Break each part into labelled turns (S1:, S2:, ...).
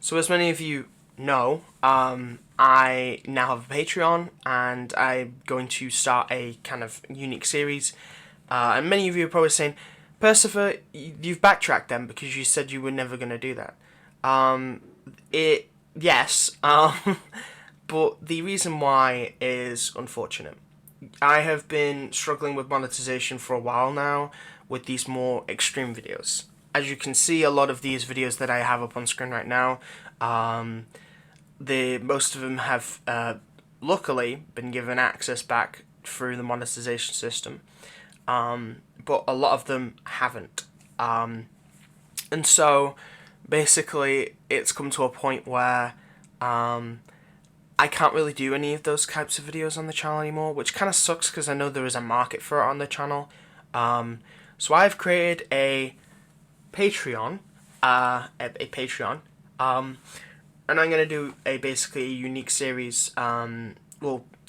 S1: So as many of you know, I now have a Patreon, and I'm going to start a kind of unique series. And many of you are probably saying, Percifer, you've backtracked then because you said you were never going to do that. Yes, but the reason why is unfortunate. I have been struggling with monetization for a while now with these more extreme videos. As you can see, a lot of these videos that I have up on screen right now, most of them have luckily been given access back through the monetization system, but a lot of them haven't. And so basically it's come to a point where I can't really do any of those types of videos on the channel anymore, which kind of sucks because I know there is a market for it on the channel. So I've created a Patreon, and I'm gonna do basically a unique series.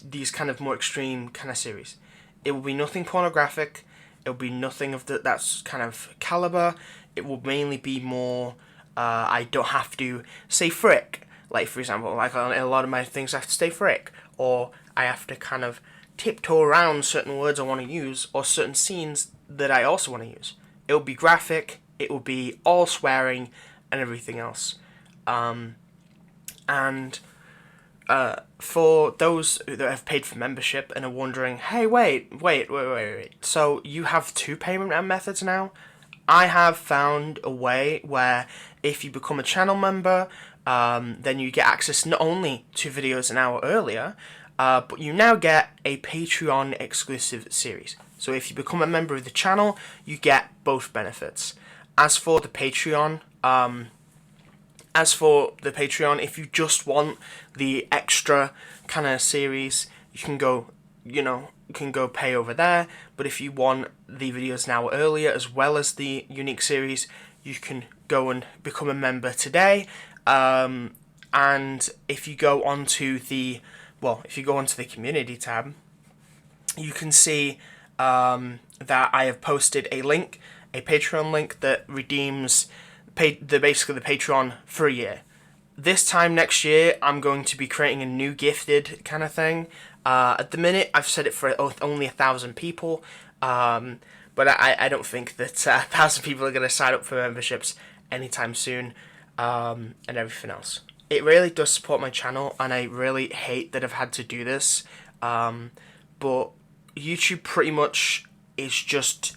S1: These kind of more extreme kind of series. It will be nothing pornographic. It will be nothing of that's kind of caliber. It will mainly be more. I don't have to say frick. Like, for example, like on a lot of my things, I have to say frick, or I have to kind of tiptoe around certain words I want to use, or certain scenes that I also want to use. It will be graphic. It will be all swearing and everything else. For those that have paid for membership and are wondering, hey, wait. So you have two payment methods now? I have found a way where if you become a channel member, then you get access not only to videos an hour earlier, but you now get a Patreon exclusive series. So if you become a member of the channel, you get both benefits. As for the Patreon, if you just want the extra kind of series, you can go pay over there. But if you want the videos an hour earlier as well as the unique series, you can go and become a member today. And if you go onto the community tab, you can see that I have posted a Patreon link that redeems basically the Patreon for a year. This time next year, I'm going to be creating a new gifted kind of thing. At the minute, I've set it for only 1,000 people, but I don't think that 1,000 people are going to sign up for memberships anytime soon, and everything else. It really does support my channel, and I really hate that I've had to do this, but YouTube pretty much is just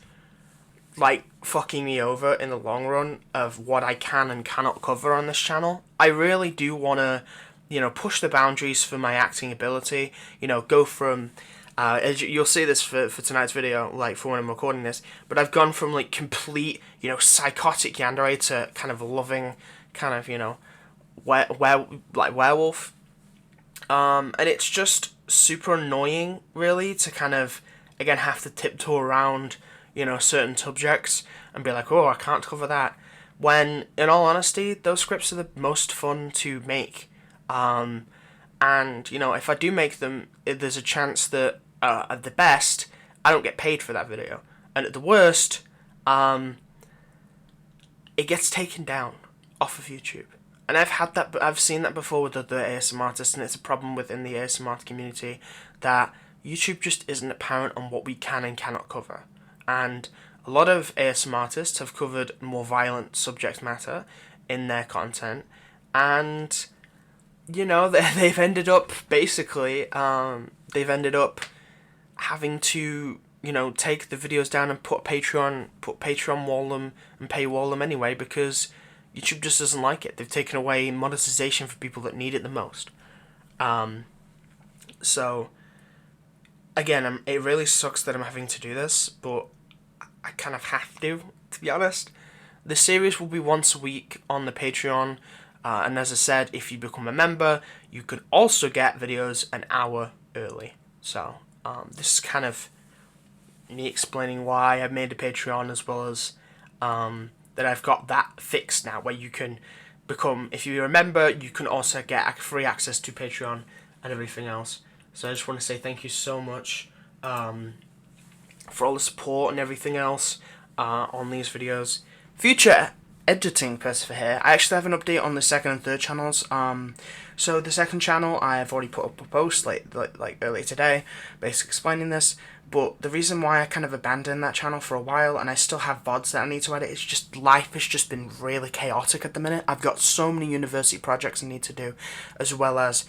S1: like fucking me over in the long run of what I can and cannot cover on this channel. I really do want to, push the boundaries for my acting ability, go from, as you'll see this for tonight's video, like for when I'm recording this, but I've gone from like complete, psychotic yandere to kind of loving, kind of, werewolf. And it's just super annoying, really, to kind of, again, have to tiptoe around, certain subjects and be like, oh, I can't cover that. When, in all honesty, those scripts are the most fun to make. And, if I do make them, there's a chance that, at the best, I don't get paid for that video. And at the worst, it gets taken down off of YouTube. And I've seen that before with other ASMR artists, and it's a problem within the ASMR community that YouTube just isn't apparent on what we can and cannot cover. And a lot of ASMR artists have covered more violent subject matter in their content, and they've ended up basically having to take the videos down and put Patreon wall them and paywall them anyway, because YouTube just doesn't like it. They've taken away monetization for people that need it the most. So again, it really sucks that I'm having to do this, but I kind of have to be honest. The series will be once a week on the Patreon, and as I said, if you become a member, you can also get videos an hour early. So this is kind of me explaining why I made a Patreon, as well as that I've got that fixed now, where you can become, if you're a member, you can also get free access to Patreon and everything else. So I just want to say thank you so much for all the support and everything else on these videos. Future editing Persever here. I actually have an update on the second and third channels. So the second channel, I have already put up a post like earlier today, basically explaining this. But the reason why I kind of abandoned that channel for a while, and I still have VODs that I need to edit, is just life has just been really chaotic at the minute. I've got so many university projects I need to do, as well as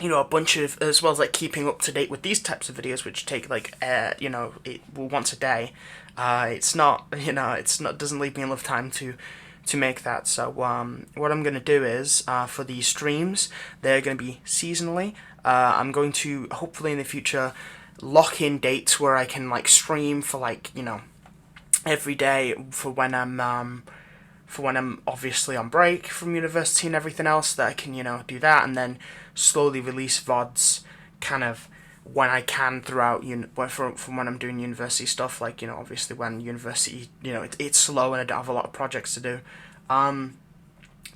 S1: you know, a bunch of, as well as like keeping up to date with these types of videos, which take like you know, once a day. It's not, you know, doesn't leave me enough time to make that. So what I'm gonna do is for these streams, they're gonna be seasonally. I'm going to hopefully in the future lock in dates where I can like stream for like, you know, every day for when I'm obviously on break from university and everything else, that I can, you know, do that, and then slowly release VODs kind of when I can throughout, from when I'm doing university stuff, like, you know, obviously when university, you know, it's slow and I don't have a lot of projects to do.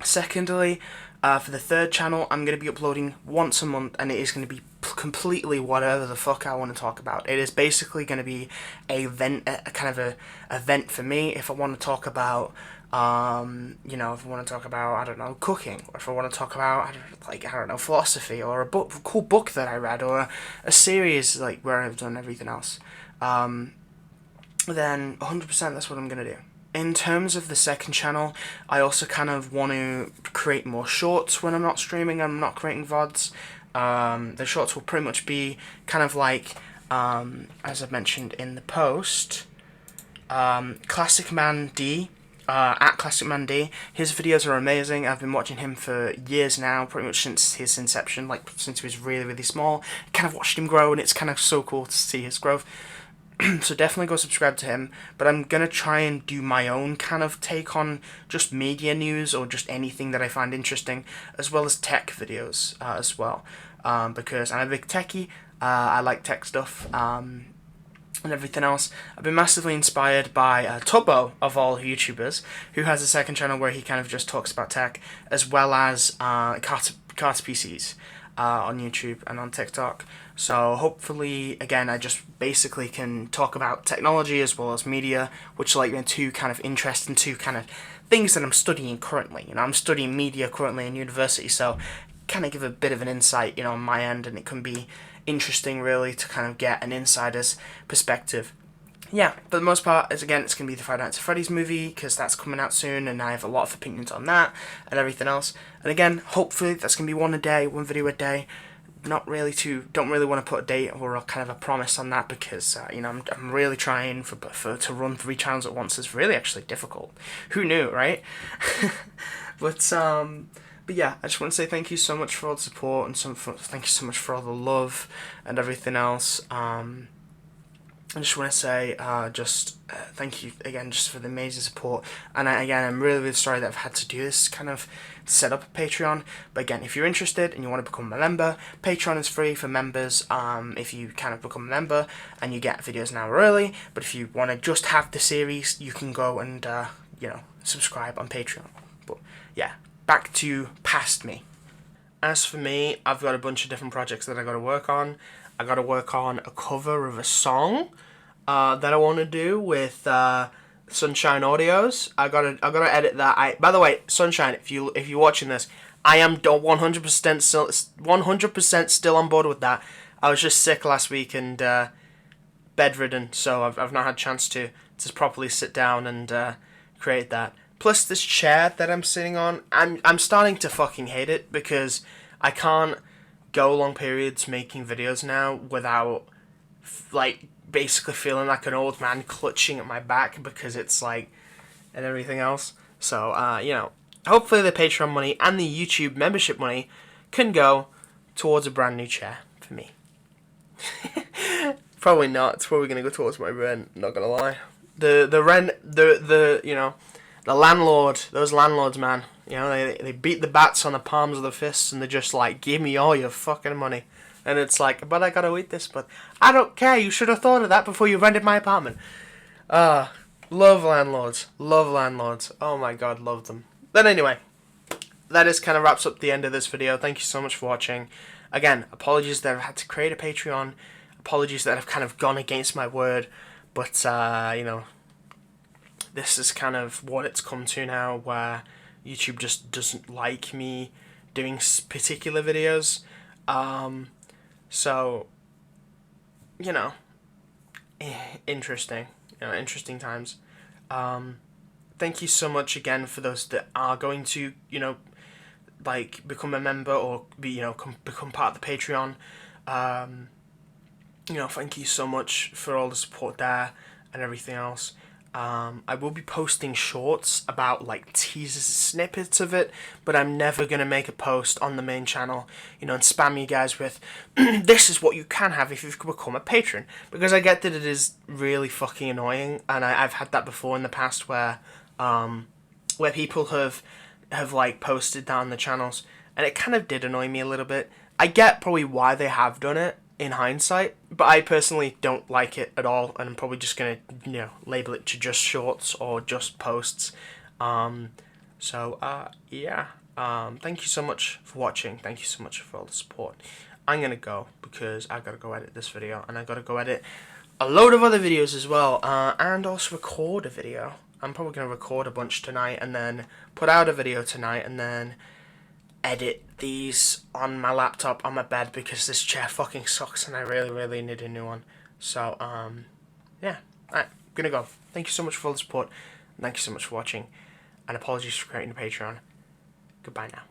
S1: Secondly, for the third channel, I'm going to be uploading once a month, and it is going to be completely whatever the fuck I want to talk about. It is basically going to be a kind of a event for me. If I want to talk about you know, if I want to talk about, I don't know, cooking, or if I want to talk about, I don't know, philosophy, or a cool book that I read, or a series like where I've done everything else, then 100% that's what I'm gonna do. In terms of the second channel, I also kind of want to create more shorts when I'm not streaming, I'm not creating VODs. The shorts will pretty much be kind of like, as I mentioned in the post, Classic Man D, at Classic Man D. His videos are amazing. I've been watching him for years now, pretty much since his inception, like since he was really, really small. Kind of watched him grow, and it's kind of so cool to see his growth. So definitely go subscribe to him, but I'm going to try and do my own kind of take on just media news or just anything that I find interesting, as well as tech videos as well, because I'm a big techie, I like tech stuff, and everything else. I've been massively inspired by Tubbo, of all YouTubers, who has a second channel where he kind of just talks about tech, as well as Carter PCs on YouTube and on TikTok. So hopefully, again, I just basically can talk about technology as well as media, which are like the two kind of interests and two kind of things that I'm studying currently. You know, I'm studying media currently in university, so kind of give a bit of an insight, you know, on my end, and it can be interesting really to kind of get an insider's perspective. Yeah, for the most part, it's going to be the Five Nights at Freddy's movie, because that's coming out soon, and I have a lot of opinions on that, and everything else. And again, hopefully that's going to be one video a day. Don't really want to put a date or a kind of a promise on that, because, you know, I'm really trying to run 3 channels at once. It's really actually difficult. Who knew, right? But yeah, I just want to say thank you so much for all the support, and thank you so much for all the love and everything else. I just want to say thank you again just for the amazing support, and I'm really, really sorry that I've had to do this kind of set up a Patreon, but again, if you're interested and you want to become a member, Patreon is free for members. If you kind of become a member, and you get videos an hour early, but if you want to just have the series, you can go and you know, subscribe on Patreon. But yeah, back to past me. As for me, I've got a bunch of different projects that I got to work on. I got to work on a cover of a song that I want to do with Sunshine Audios. I gotta edit that. By the way, Sunshine, if you're watching this, I am 100% still on board with that. I was just sick last week and bedridden, so I've not had a chance to properly sit down and create that. Plus this chair that I'm sitting on, I'm starting to fucking hate it, because I can't go long periods making videos now without like basically feeling like an old man clutching at my back, because it's like, and everything else. So you know, hopefully the Patreon money and the YouTube membership money can go towards a brand new chair for me. Probably not. It's probably gonna go towards my rent, not gonna lie. The rent, you know, the landlord, those landlords, man, you know, they beat the bats on the palms of their fists, and they're just like, give me all your fucking money. And it's like, but I gotta eat this, but I don't care, you should have thought of that before you rented my apartment. Love landlords. Love landlords. Oh my god, love them. But anyway, that just kind of wraps up the end of this video. Thank you so much for watching. Again, apologies that I've had to create a Patreon. Apologies that I've kind of gone against my word. But, you know, this is kind of what it's come to now, where YouTube just doesn't like me doing particular videos. So, you know, interesting. Interesting times. Thank you so much again for those that are going to, like, become a member or become part of the Patreon. Thank you so much for all the support there and everything else. I will be posting shorts about like teasers, snippets of it, but I'm never going to make a post on the main channel, and spam you guys with, this is what you can have if you've become a patron, because I get that it is really fucking annoying, and I've had that before in the past where people have like posted that on the channels, and it kind of did annoy me a little bit. I get probably why they have done it in hindsight, but I personally don't like it at all, and I'm probably just gonna label it to just shorts or just posts. Yeah. Thank you so much for watching. Thank you so much for all the support. I'm gonna go because I gotta go edit this video, and I gotta go edit a load of other videos as well, and also record a video. I'm probably gonna record a bunch tonight and then put out a video tonight and then edit these on my laptop on my bed, because this chair fucking sucks and I really, really need a new one. So, yeah. Alright, gonna go. Thank you so much for all the support. Thank you so much for watching. And apologies for creating a Patreon. Goodbye now.